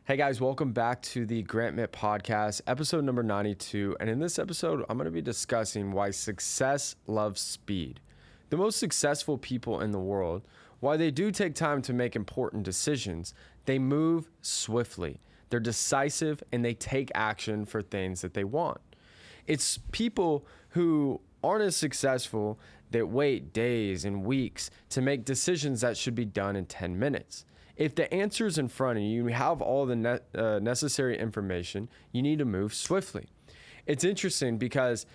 Hey guys, welcome back to the Mitt podcast, episode number 92. And in this episode, I'm going to be discussing why success loves speed. The most successful people in the world, while they do take time to make important decisions, they move swiftly. They're decisive and they take action for things that they want. It's people who aren't as successful that wait days and weeks to make decisions that should be done in 10 minutes. If the answer is in front of you, you have all the necessary information, you need to move swiftly. It's interesting because,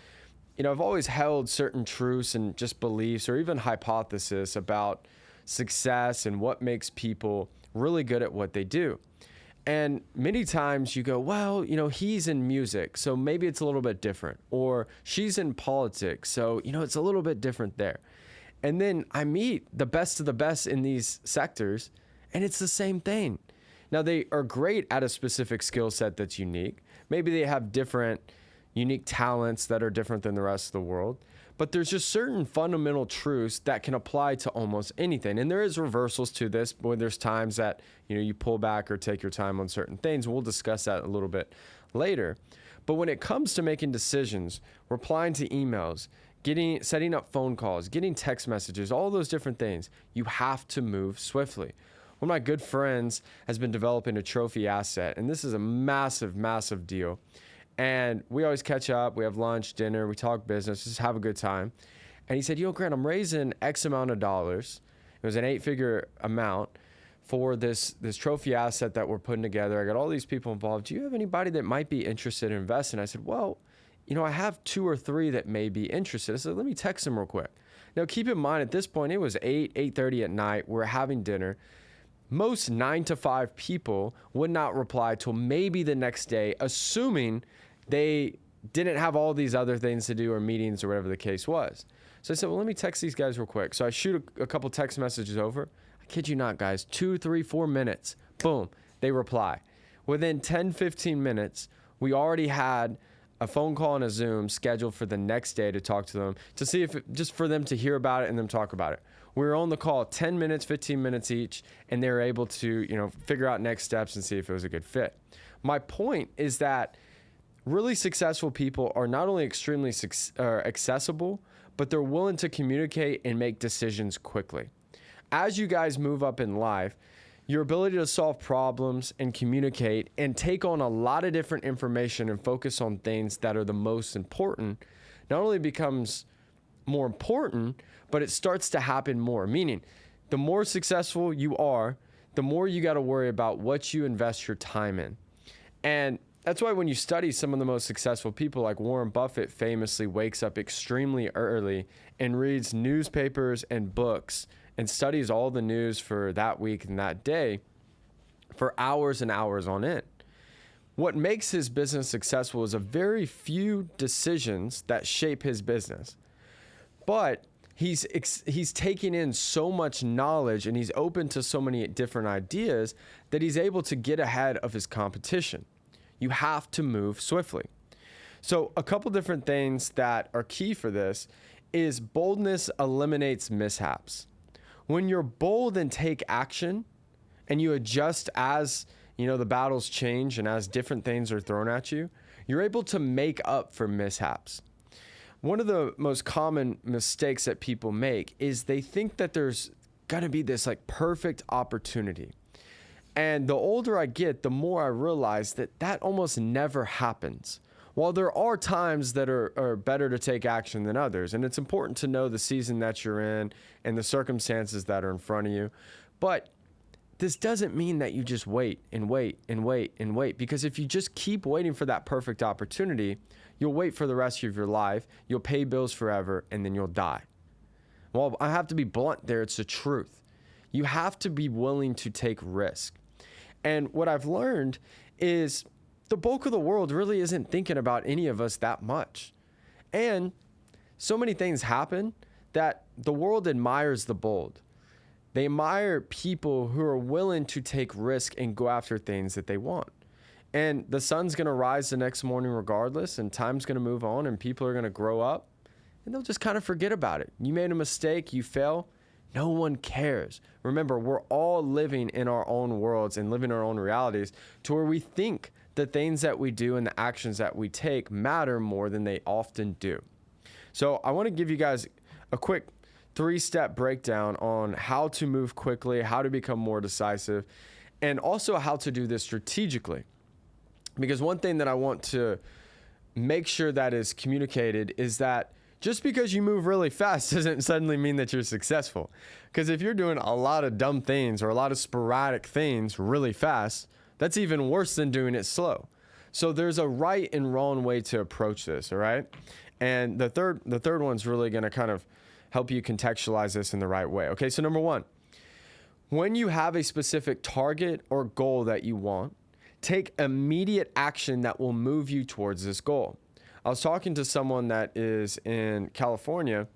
I've always held certain truths and just beliefs or even hypothesis about success and what makes people really good at what they do. And many times you go, well, he's in music, so maybe it's a little bit different. Or she's in politics, so, it's a little bit different there. And then I meet the best of the best in these sectors, and it's the same thing. Now, they are great at a specific skill set that's unique. Maybe they have different unique talents that are different than the rest of the world. But there's just certain fundamental truths that can apply to almost anything. And there is reversals to this, when there's times that, you pull back or take your time on certain things. We'll discuss that a little bit later. But when it comes to making decisions, replying to emails, setting up phone calls, getting text messages, all those different things, you have to move swiftly. One of my good friends has been developing a trophy asset, and this is a massive, massive deal. And we always catch up, we have lunch, dinner, we talk business, just have a good time. And he said, Grant, I'm raising X amount of dollars. It was an 8-figure amount for this trophy asset that we're putting together. I got all these people involved. Do you have anybody that might be interested in investing? I said, well, I have 2 or 3 that may be interested. I said, let me text them real quick. Now, keep in mind, at this point, it was 8:30 at night. We're having dinner. Most 9 to 5 people would not reply till maybe the next day, assuming they didn't have all these other things to do or meetings or whatever the case was. So I said, well, let me text these guys real quick. So I shoot a couple text messages over. I kid you not, guys, 2, 3, 4 minutes. Boom, they reply. Within 10, 15 minutes, we already had a phone call and a Zoom scheduled for the next day to talk to them, to see if just for them to hear about it and them talk about it. We were on the call 10 minutes, 15 minutes each, and they were able to, figure out next steps and see if it was a good fit. My point is that really successful people are not only extremely accessible, but they're willing to communicate and make decisions quickly. As you guys move up in life, your ability to solve problems and communicate and take on a lot of different information and focus on things that are the most important not only becomes more important, but it starts to happen more. Meaning, the more successful you are, the more you got to worry about what you invest your time in. And that's why when you study some of the most successful people, like Warren Buffett famously wakes up extremely early and reads newspapers and books and studies all the news for that week and that day for hours and hours on end. What makes his business successful is a very few decisions that shape his business. But he's taking in so much knowledge and he's open to so many different ideas that he's able to get ahead of his competition. You have to move swiftly. So a couple different things that are key for this is boldness eliminates mishaps. When you're bold and take action and you adjust as, the battles change and as different things are thrown at you, you're able to make up for mishaps. One of the most common mistakes that people make is they think that there's going to be this perfect opportunity. And the older I get, the more I realize that almost never happens. While there are times that are better to take action than others, and it's important to know the season that you're in and the circumstances that are in front of you, but this doesn't mean that you just wait and wait and wait and wait, because if you just keep waiting for that perfect opportunity, you'll wait for the rest of your life, you'll pay bills forever, and then you'll die. Well, I have to be blunt there, it's the truth. You have to be willing to take risk. And what I've learned is the bulk of the world really isn't thinking about any of us that much. And so many things happen that the world admires the bold. They admire people who are willing to take risk and go after things that they want. And the sun's going to rise the next morning regardless, and time's going to move on, and people are going to grow up, and they'll just kind of forget about it. You made a mistake, you fail, No one cares. Remember, we're all living in our own worlds and living our own realities to where we think the things that we do and the actions that we take matter more than they often do. So I want to give you guys a quick 3-step breakdown on how to move quickly, how to become more decisive, and also how to do this strategically. Because one thing that I want to make sure that is communicated is that just because you move really fast doesn't suddenly mean that you're successful. Because if you're doing a lot of dumb things or a lot of sporadic things really fast, that's even worse than doing it slow. So there's a right and wrong way to approach this, all right? And the third one's really going to kind of help you contextualize this in the right way. Okay, so number one, when you have a specific target or goal that you want, take immediate action that will move you towards this goal. I was talking to someone that is in California,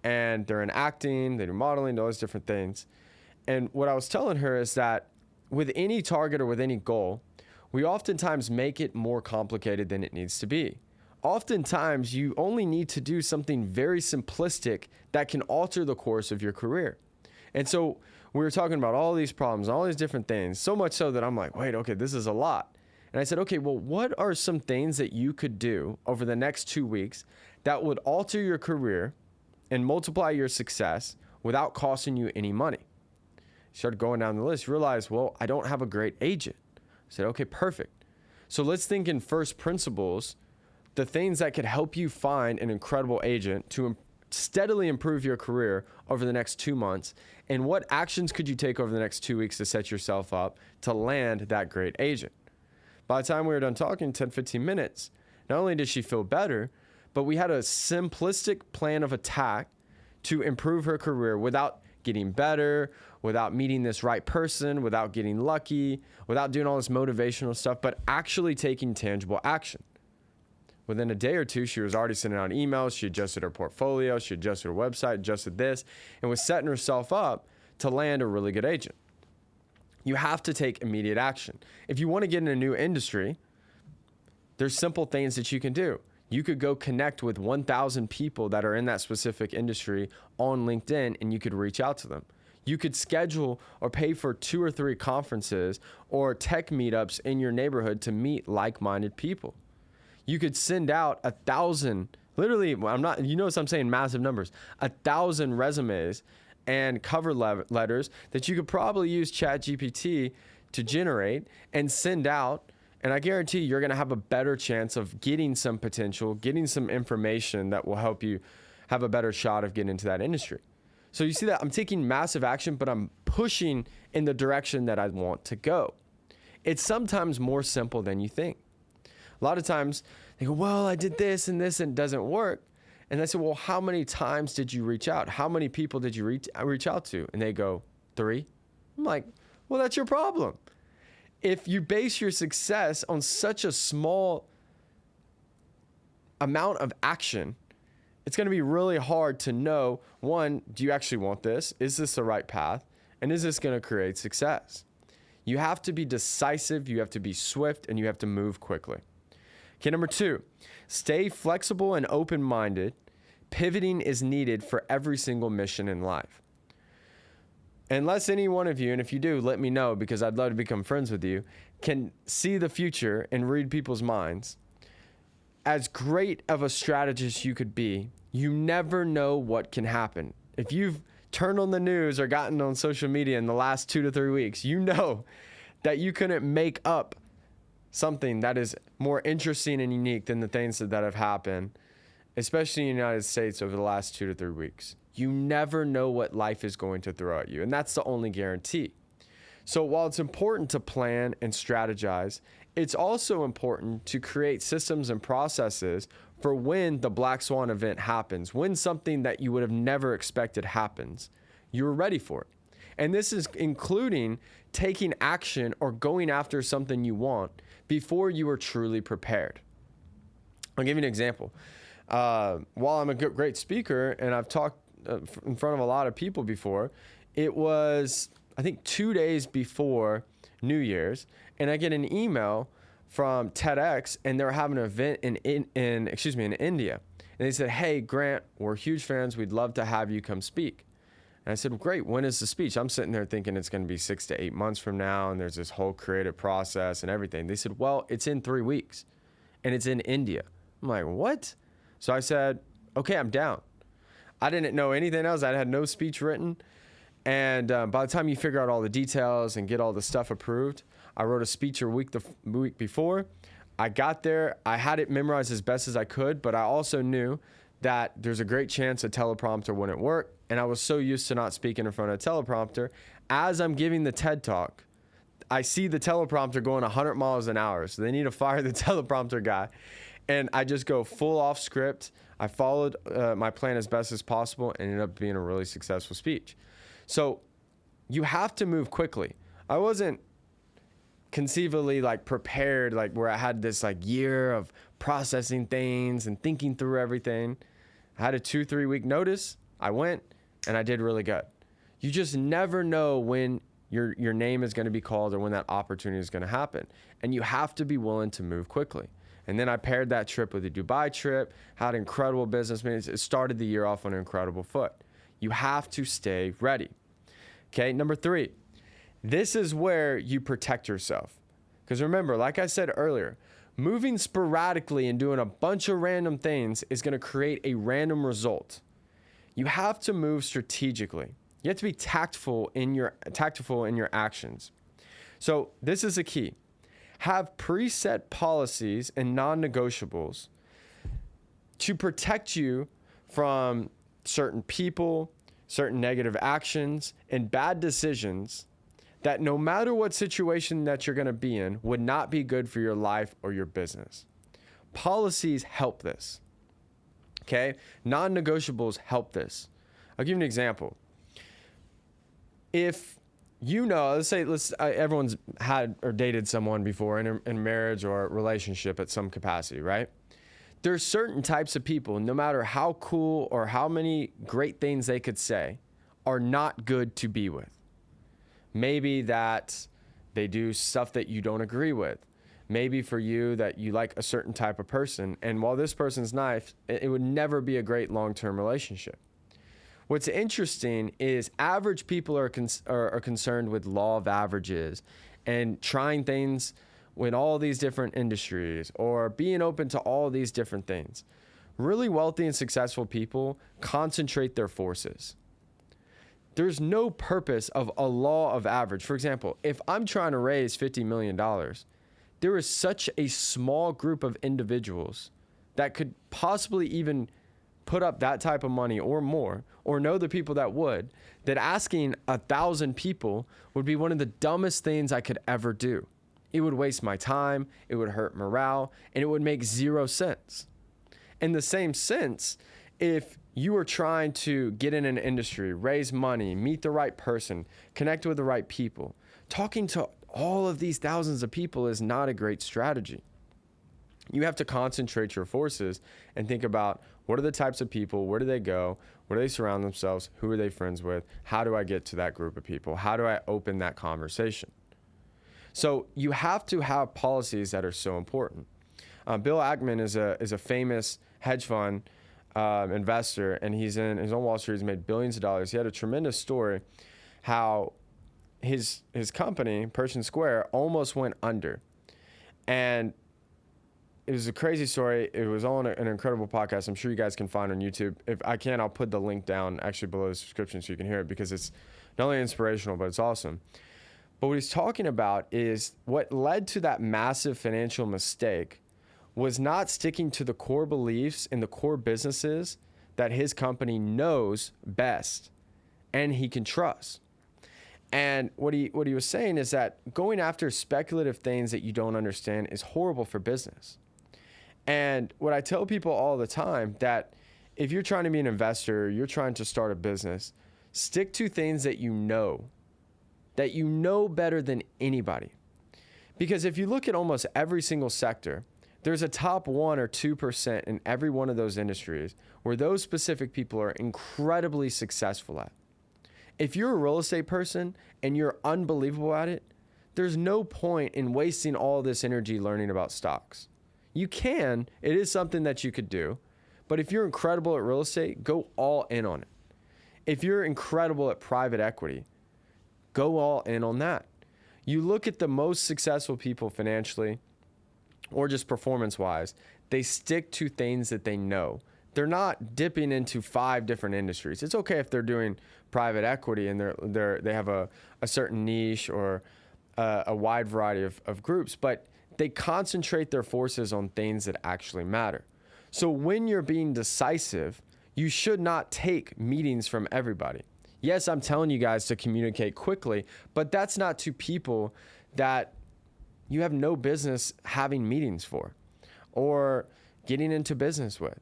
and they're in acting, they do modeling, all those different things. And what I was telling her is that with any target or with any goal, we oftentimes make it more complicated than it needs to be. Oftentimes, you only need to do something very simplistic that can alter the course of your career. And so we were talking about all these problems, all these different things, so much so that I'm like, wait, okay, this is a lot. And I said, okay, well, what are some things that you could do over the next 2 weeks that would alter your career and multiply your success without costing you any money? Started going down the list, realized, well, I don't have a great agent. I said, okay, perfect. So let's think in first principles, the things that could help you find an incredible agent to steadily improve your career over the next 2 months. And what actions could you take over the next 2 weeks to set yourself up to land that great agent? By the time we were done talking, 10, 15 minutes, not only did she feel better, but we had a simplistic plan of attack to improve her career without getting better, without meeting this right person, without getting lucky, without doing all this motivational stuff, but actually taking tangible action. Within a day or two, she was already sending out emails. She adjusted her portfolio. She adjusted her website, adjusted this, and was setting herself up to land a really good agent. You have to take immediate action. If you want to get in a new industry, there's simple things that you can do. You could go connect with 1,000 people that are in that specific industry on LinkedIn, and you could reach out to them. You could schedule or pay for 2 or 3 conferences or tech meetups in your neighborhood to meet like-minded people. You could send out 1,000, literally, you notice I'm saying massive numbers, 1,000 resumes and cover letters that you could probably use ChatGPT to generate and send out. And I guarantee you're going to have a better chance of getting some potential, getting some information that will help you have a better shot of getting into that industry. So you see that I'm taking massive action, but I'm pushing in the direction that I want to go. It's sometimes more simple than you think. A lot of times they go, well, I did this and it doesn't work. And I said, well, how many times did you reach out? How many people did you reach out to? And they go, 3. I'm like, well, that's your problem. If you base your success on such a small amount of action, it's going to be really hard to know, one, do you actually want this? Is this the right path? And is this going to create success? You have to be decisive, you have to be swift, and you have to move quickly. Okay, number 2, stay flexible and open-minded. Pivoting is needed for every single mission in life. Unless any one of you, and if you do, let me know because I'd love to become friends with you, can see the future and read people's minds. As great of a strategist you could be, you never know what can happen. If you've turned on the news or gotten on social media in the last 2 to 3 weeks, you know that you couldn't make up something that is more interesting and unique than the things that have happened, especially in the United States over the last 2 to 3 weeks. You never know what life is going to throw at you, and that's the only guarantee. So while it's important to plan and strategize, it's also important to create systems and processes for when the black swan event happens, when something that you would have never expected happens, you're ready for it. And this is including taking action or going after something you want before you are truly prepared. I'll give you an example. While I'm a great speaker and I've talked in front of a lot of people before, it was, I think, 2 days before New Year's, and I get an email from TEDx, and they're having an event in India. And they said, hey, Grant, we're huge fans. We'd love to have you come speak. And I said, great, when is the speech? I'm sitting there thinking it's going to be 6 to 8 months from now, and there's this whole creative process and everything. They said, well, it's in 3 weeks, and it's in India. I'm like, what? So I said, okay, I'm down. I didn't know anything else. I had no speech written. And by the time you figure out all the details and get all the stuff approved, I wrote a speech the week before. I got there. I had it memorized as best as I could, but I also knew that there's a great chance a teleprompter wouldn't work. And I was so used to not speaking in front of a teleprompter. As I'm giving the TED Talk, I see the teleprompter going 100 miles an hour. So they need to fire the teleprompter guy. And I just go full off script. I followed my plan as best as possible and ended up being a really successful speech. So you have to move quickly. I wasn't conceivably like prepared, like where I had this like year of processing things and thinking through everything. I had a 2-3 week notice. I went and I did really good. You just never know when your name is going to be called or when that opportunity is going to happen. And you have to be willing to move quickly. And then I paired that trip with a Dubai trip, had incredible business meetings. It started the year off on an incredible foot. You have to stay ready. Okay, number 3, this is where you protect yourself. Because remember, like I said earlier, moving sporadically and doing a bunch of random things is going to create a random result. You have to move strategically. You have to be tactful in your actions. So this is a key. Have preset policies and non-negotiables to protect you from certain people, certain negative actions, and bad decisions that no matter what situation that you're going to be in would not be good for your life or your business. Policies help this. Okay? Non-negotiables help this. I'll give you an example. If you know, everyone's had or dated someone before in marriage or relationship at some capacity, right? There's certain types of people, no matter how cool or how many great things they could say, are not good to be with. Maybe that they do stuff that you don't agree with. Maybe for you that you like a certain type of person. And while this person's nice, it would never be a great long-term relationship. What's interesting is average people are concerned with law of averages and trying things with all these different industries or being open to all these different things. Really wealthy and successful people concentrate their forces. There's no purpose of a law of average. For example, if I'm trying to raise $50 million, there is such a small group of individuals that could possibly even put up that type of money or more, or know the people that would, that asking 1,000 people would be one of the dumbest things I could ever do. It would waste my time, it would hurt morale, and it would make 0 sense. In the same sense, if you are trying to get in an industry, raise money, meet the right person, connect with the right people, talking to all of these thousands of people is not a great strategy. You have to concentrate your forces and think about what are the types of people, where do they go, where do they surround themselves, who are they friends with, how do I get to that group of people, how do I open that conversation? So you have to have policies that are so important. Bill Ackman is a famous hedge fund investor, and he's on Wall Street. He's made billions of dollars. He had a tremendous story how his company, Pershing Square, almost went under. And it was a crazy story. It was on an incredible podcast. I'm sure you guys can find on YouTube. If I can, I'll put the link down actually below the subscription so you can hear it, because it's not only inspirational, but it's awesome. But what he's talking about is what led to that massive financial mistake was not sticking to the core beliefs and the core businesses that his company knows best and he can trust. And what he was saying is that going after speculative things that you don't understand is horrible for business. And what I tell people all the time, that if you're trying to be an investor, you're trying to start a business, stick to things that you know better than anybody. Because if you look at almost every single sector, there's a top 1 or 2% in every one of those industries where those specific people are incredibly successful at. If you're a real estate person and you're unbelievable at it, there's no point in wasting all this energy learning about stocks. You can, it is something that you could do, but if you're incredible at real estate, go all in on it. If you're incredible at private equity, go all in on that. You look at the most successful people financially or just performance-wise, they stick to things that they know. They're not dipping into 5 different industries. It's okay if they're doing private equity and they have a certain niche or a wide variety of groups, but they concentrate their forces on things that actually matter. So when you're being decisive, you should not take meetings from everybody. Yes, I'm telling you guys to communicate quickly, but that's not to people that you have no business having meetings for or getting into business with.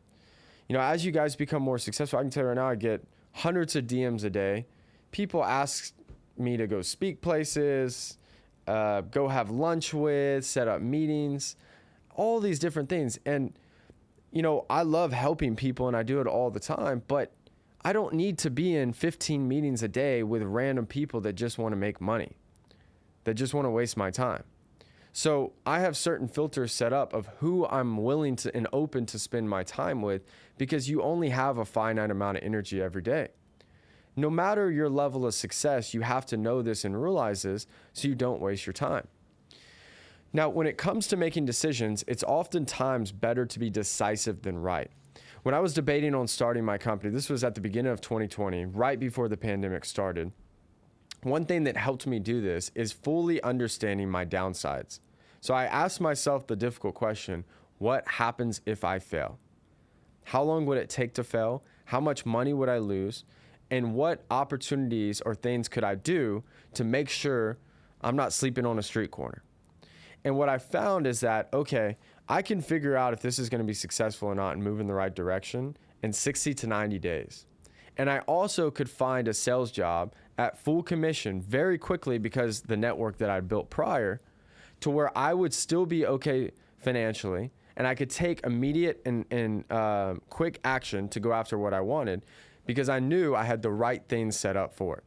You know, as you guys become more successful, I can tell you right now, I get hundreds of DMs a day. People ask me to go speak places, go have lunch with, set up meetings, all these different things. And, you know, I love helping people and I do it all the time, but I don't need to be in 15 meetings a day with random people that just want to make money, that just want to waste my time. So I have certain filters set up of who I'm willing to and open to spend my time with, because you only have a finite amount of energy every day. No matter your level of success, you have to know this and realize this so you don't waste your time. Now, when it comes to making decisions, it's oftentimes better to be decisive than right. When I was debating on starting my company, this was at the beginning of 2020, right before the pandemic started. One thing that helped me do this is fully understanding my downsides. So I asked myself the difficult question, what happens if I fail? How long would it take to fail? How much money would I lose? And what opportunities or things could I do to make sure I'm not sleeping on a street corner? And what I found is that, okay, I can figure out if this is going to be successful or not and move in the right direction in 60 to 90 days. And I also could find a sales job at full commission very quickly because the network that I built prior, to where I would still be okay financially and I could take immediate and quick action to go after what I wanted because I knew I had the right things set up for it.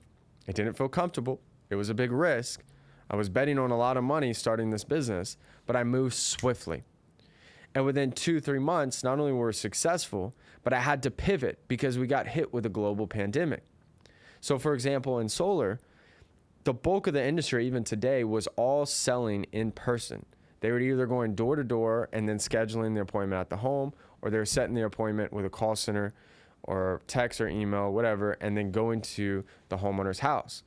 It didn't feel comfortable. It was a big risk. I was betting on a lot of money starting this business, but I moved swiftly. And within 2-3 months, not only were we successful, but I had to pivot because we got hit with a global pandemic. So for example, in solar, the bulk of the industry, even today, was all selling in person. They were either going door to door and then scheduling the appointment at the home, or they were setting the appointment with a call center or text or email, whatever, and then going to the homeowner's house.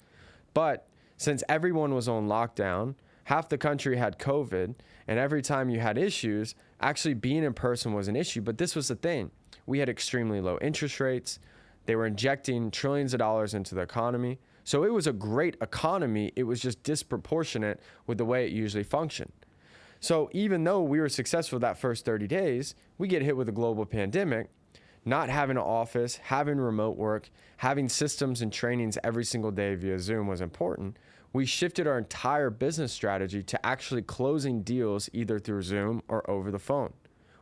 But since everyone was on lockdown, half the country had COVID, and every time you had issues, actually being in person was an issue. But this was the thing. We had extremely low interest rates. They were injecting trillions of dollars into the economy. So it was a great economy. It was just disproportionate with the way it usually functioned. So even though we were successful that first 30 days, we get hit with a global pandemic. Not having an office, having remote work, having systems and trainings every single day via Zoom was important. We shifted our entire business strategy to actually closing deals either through Zoom or over the phone.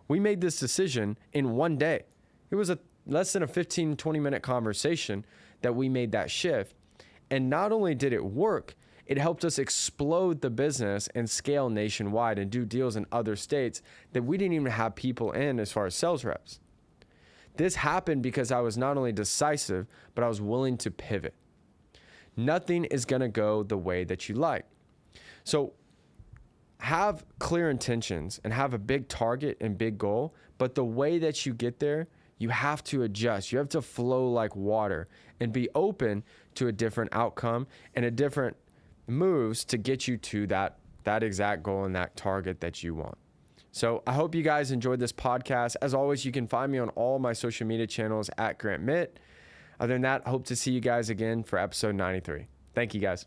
We made this decision in one day. It was less than a 15, 20-minute conversation that we made that shift. And not only did it work, it helped us explode the business and scale nationwide and do deals in other states that we didn't even have people in as far as sales reps. This happened because I was not only decisive, but I was willing to pivot. Nothing is going to go the way that you like. So have clear intentions and have a big target and big goal, but the way that you get there, you have to adjust. You have to flow like water and be open to a different outcome and a different moves to get you to that exact goal and that target that you want. So I hope you guys enjoyed this podcast. As always, you can find me on all my social media channels at Grant Mitt. Other than that, I hope to see you guys again for episode 93. Thank you guys.